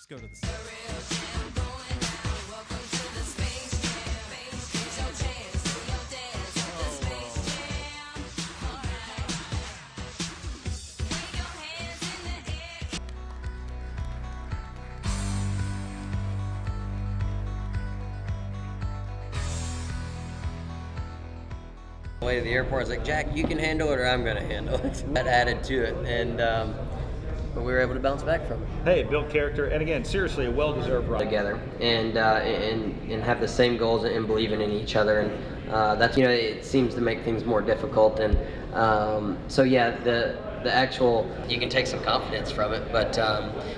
Just go to the side. Way to the airport, I was like, Jack, you can handle it or I'm going to handle it. That added to it, and but we were able to bounce back from it. Hey, built character, and again, seriously, a well-deserved run. Together, and have the same goals and believing in each other, and that's, you know, it seems to make things more difficult, and so yeah, the actual, you can take some confidence from it, but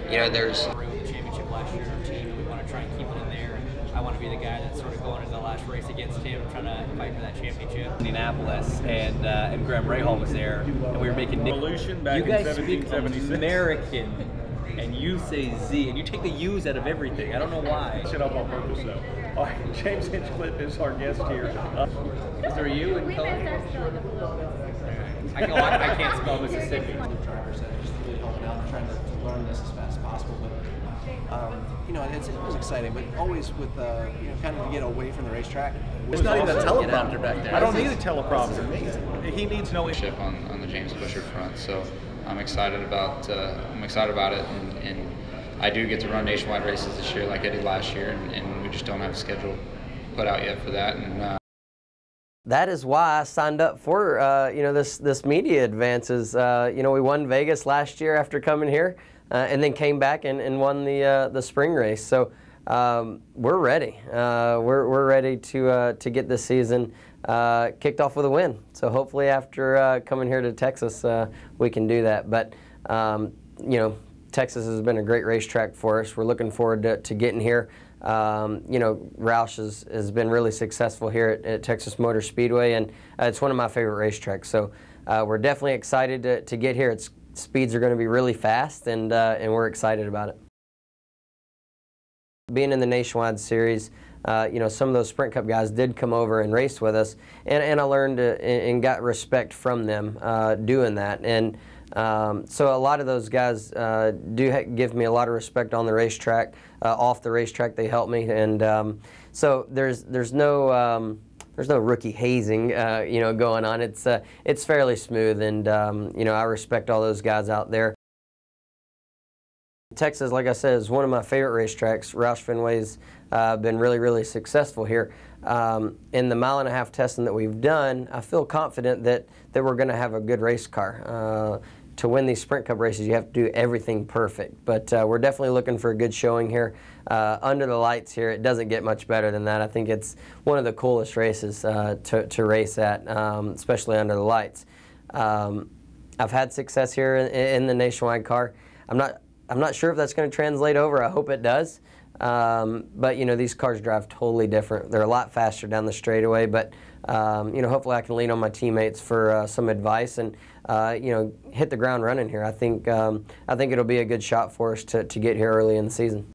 you know, there's. We won the championship last year in our team, and we want to try and keep it in there. I want to be the guy that's sort of going into the last race against him, trying to fight for that championship. Indianapolis, and Graham Rahal was there, and we were making Revolution back in 1776. American, and you say Z, and you take the U's out of everything. I don't know why. Shit up on purpose, though. All right, James Hinchcliffe is our guest here. Is there a U in color? I can't spell Mississippi. Drivers that are just really helping out and trying to learn this as fast as possible. But you know, it was exciting, but always with you know, kind of to get away from the racetrack. There's not even a teleprompter back there. I don't need a teleprompter. He needs no ship on the James Busher front, so I'm excited about it, and I do get to run nationwide races this year like I did last year, and we just don't have a schedule put out yet for that. And that is why I signed up for you know, this media advances. You know, we won Vegas last year after coming here, and then came back and won the spring race. So we're ready. We're ready to get this season kicked off with a win. So hopefully after coming here to Texas, we can do that. But you know, Texas has been a great racetrack for us. We're looking forward to getting here. You know, Roush has been really successful here at Texas Motor Speedway, and it's one of my favorite racetracks. So we're definitely excited to get here. Its speeds are going to be really fast, and we're excited about it. Being in the Nationwide Series, you know, some of those Sprint Cup guys did come over and race with us, and I learned and got respect from them doing that. And so a lot of those guys do give me a lot of respect on the racetrack. Off the racetrack, they help me, and so there's no rookie hazing, you know, going on. It's fairly smooth, and you know, I respect all those guys out there. Texas, like I said, is one of my favorite racetracks. Roush Fenway's been really successful here. In the mile-and-a-half testing that we've done, I feel confident that we're going to have a good race car. To win these Sprint Cup races, you have to do everything perfect. But we're definitely looking for a good showing here. Under the lights here, it doesn't get much better than that. I think it's one of the coolest races to race at, especially under the lights. I've had success here in the Nationwide car. I'm not sure if that's going to translate over. I hope it does. But you know, these cars drive totally different. They're a lot faster down the straightaway. But you know, hopefully I can lean on my teammates for some advice and you know, hit the ground running here. I think it'll be a good shot for us to get here early in the season.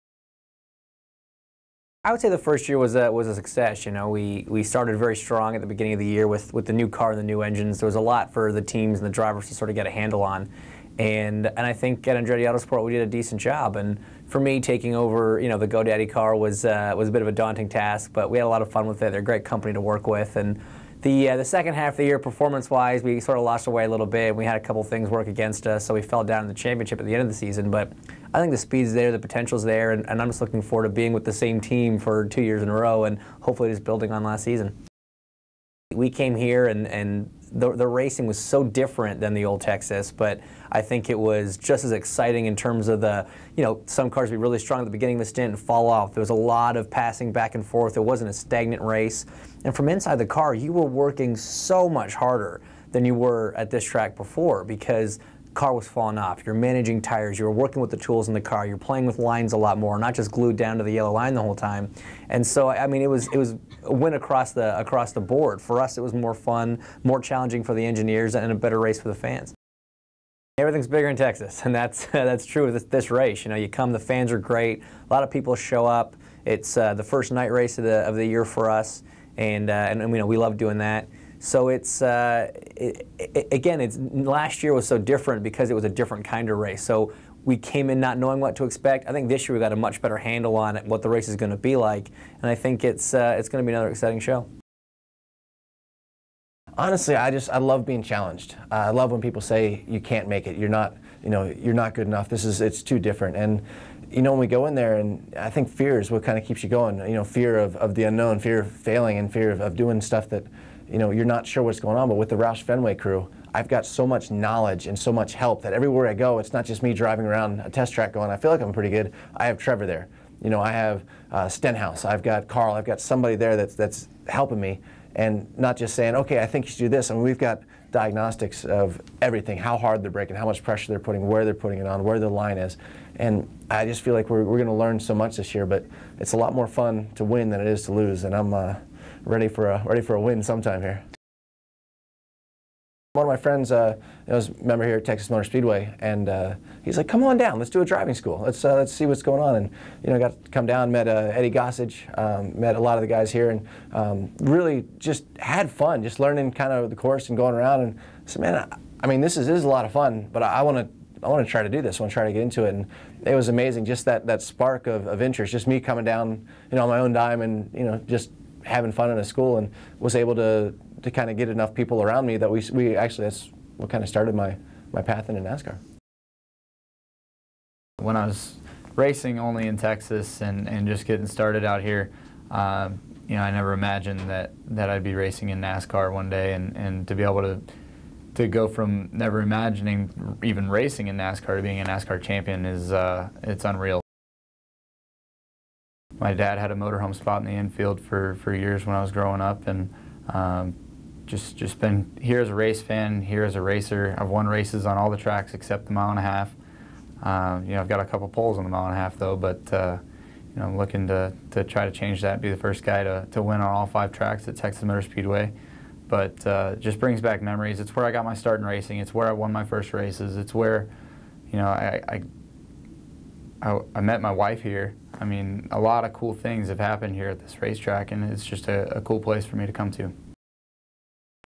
I would say the first year was a success. You know, we started very strong at the beginning of the year with the new car and the new engines. There was a lot for the teams and the drivers to sort of get a handle on. And I think at Andretti Autosport we did a decent job. And for me, taking over, you know, the GoDaddy car was a bit of a daunting task, but we had a lot of fun with it. They're a great company to work with. And the second half of the year, performance-wise, we sort of lost our way a little bit. We had a couple things work against us, so we fell down in the championship at the end of the season. But I think the speed's there, the potential's there, and I'm just looking forward to being with the same team for 2 years in a row and hopefully just building on last season. We came here and the racing was so different than the old Texas, but I think it was just as exciting in terms of the, you know, some cars would be really strong at the beginning of the stint and fall off. There was a lot of passing back and forth. It wasn't a stagnant race. And from inside the car, you were working so much harder than you were at this track before because the car was falling off. You're managing tires. You were working with the tools in the car. You're playing with lines a lot more, not just glued down to the yellow line the whole time. And so, I mean, it was a win across the board. For us, it was more fun, more challenging for the engineers, and a better race for the fans. Everything's bigger in Texas, and that's true with this race. You know, you come, the fans are great. A lot of people show up. It's the first night race of the year for us, and you know, we love doing that. So it's again, last year was so different because it was a different kind of race. So we came in not knowing what to expect. I think this year we got a much better handle on it, what the race is going to be like, and I think it's going to be another exciting show. Honestly, I love being challenged. I love when people say you can't make it. You're not, you're not good enough. It's too different. And when we go in there, and I think fear is what kind of keeps you going. Fear of the unknown, fear of failing, and fear of doing stuff that you're not sure what's going on. But with the Roush Fenway crew, I've got so much knowledge and so much help that everywhere I go, it's not just me driving around a test track going, I feel like I'm pretty good. I have Trevor there. I have Stenhouse. I've got Carl. I've got somebody there that's helping me. And not just saying, okay, I think you should do this. I mean, we've got diagnostics of everything, how hard they're braking, how much pressure they're putting, where they're putting it on, where the line is. And I just feel like we're going to learn so much this year, but it's a lot more fun to win than it is to lose, and I'm ready for a win sometime here. One of my friends was a member here at Texas Motor Speedway, and he's like, "Come on down, let's do a driving school. Let's see what's going on." And I got to come down, met Eddie Gossage, met a lot of the guys here, and really just had fun, just learning kind of the course and going around. And I said, "Man, I mean, this is a lot of fun, but I want to try to do this. I want to try to get into it." And it was amazing, just that spark of interest, just me coming down, on my own dime, and just having fun in a school, and was able to kind of get enough people around me that we actually, that's what kind of started my path into NASCAR. When I was racing only in Texas and just getting started out here, I never imagined that I'd be racing in NASCAR one day, and to be able to go from never imagining even racing in NASCAR to being a NASCAR champion is it's unreal. My dad had a motorhome spot in the infield for years when I was growing up, and just been here as a race fan, here as a racer. I've won races on all the tracks except the 1.5 miles. I've got a couple poles on the 1.5 miles though, but I'm looking to try to change that, be the first guy to win on all 5 tracks at Texas Motor Speedway. But just brings back memories. It's where I got my start in racing. It's where I won my first races. It's where, I met my wife here. I mean, a lot of cool things have happened here at this racetrack, and it's just a cool place for me to come to.